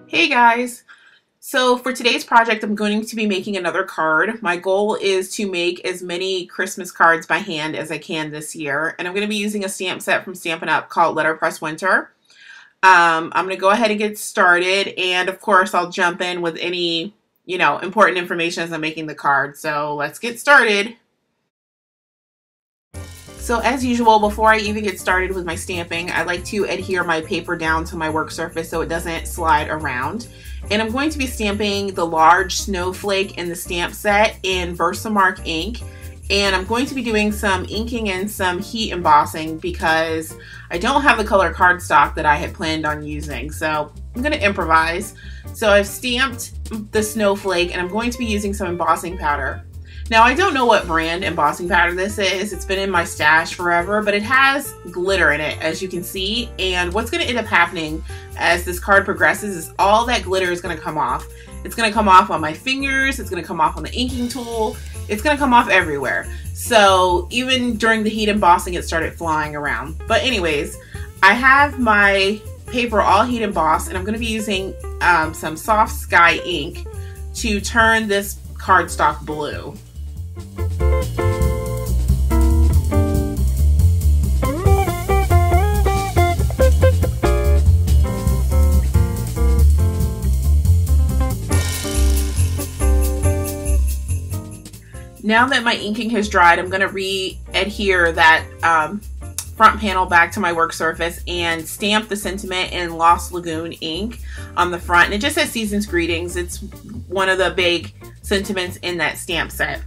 Hey guys! So for today's project, I'm going to be making another card. My goal is to make as many Christmas cards by hand as I can this year, and I'm going to be using a stamp set from Stampin' Up! Called Letterpress Winter. I'm going to go ahead and get started, and of course I'll jump in with any, important information as I'm making the card. So let's get started. So as usual, before I even get started with my stamping, I like to adhere my paper down to my work surface so it doesn't slide around. And I'm going to be stamping the large snowflake in the stamp set in Versamark ink. And I'm going to be doing some inking and some heat embossing because I don't have the color cardstock that I had planned on using. So I'm going to improvise. So I've stamped the snowflake and I'm going to be using some embossing powder. Now, I don't know what brand embossing powder this is. It's been in my stash forever, but it has glitter in it, as you can see. And what's going to end up happening as this card progresses is all that glitter is going to come off. It's going to come off on my fingers. It's going to come off on the inking tool. It's going to come off everywhere. So even during the heat embossing, it started flying around. But anyways, I have my paper all heat embossed, and I'm going to be using some Soft Sky ink to turn this cardstock blue. Now that my inking has dried, I'm going to re-adhere that front panel back to my work surface and stamp the sentiment in Lost Lagoon ink on the front. And it just says Season's Greetings. It's one of the big sentiments in that stamp set.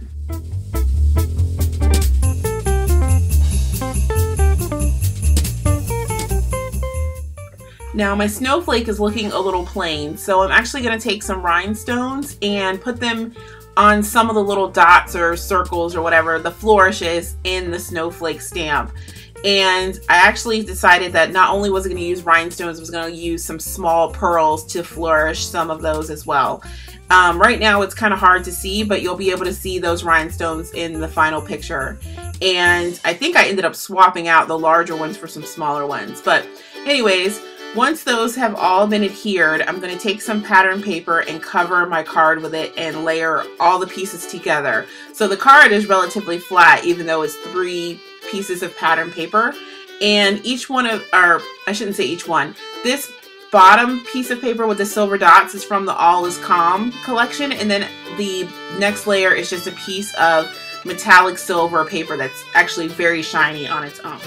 Now my snowflake is looking a little plain, so I'm actually going to take some rhinestones and put them on some of the little dots or circles or whatever, the flourishes in the snowflake stamp. And I actually decided that not only was I going to use rhinestones, I was going to use some small pearls to flourish some of those as well. Right now it's kind of hard to see, but you'll be able to see those rhinestones in the final picture. And I think I ended up swapping out the larger ones for some smaller ones. But anyways, once those have all been adhered, I'm going to take some pattern paper and cover my card with it and layer all the pieces together. So the card is relatively flat, even though it's 3 pieces of pattern paper. And each one of, or I shouldn't say each one, this bottom piece of paper with the silver dots is from the All Is Calm collection. And then the next layer is just a piece of metallic silver paper that's actually very shiny on its own.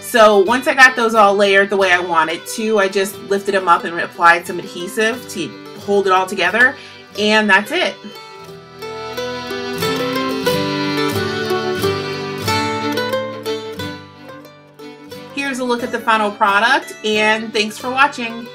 So once I got those all layered the way I wanted to, I just lifted them up and applied some adhesive to hold it all together, and that's it. Here's a look at the final product, and thanks for watching.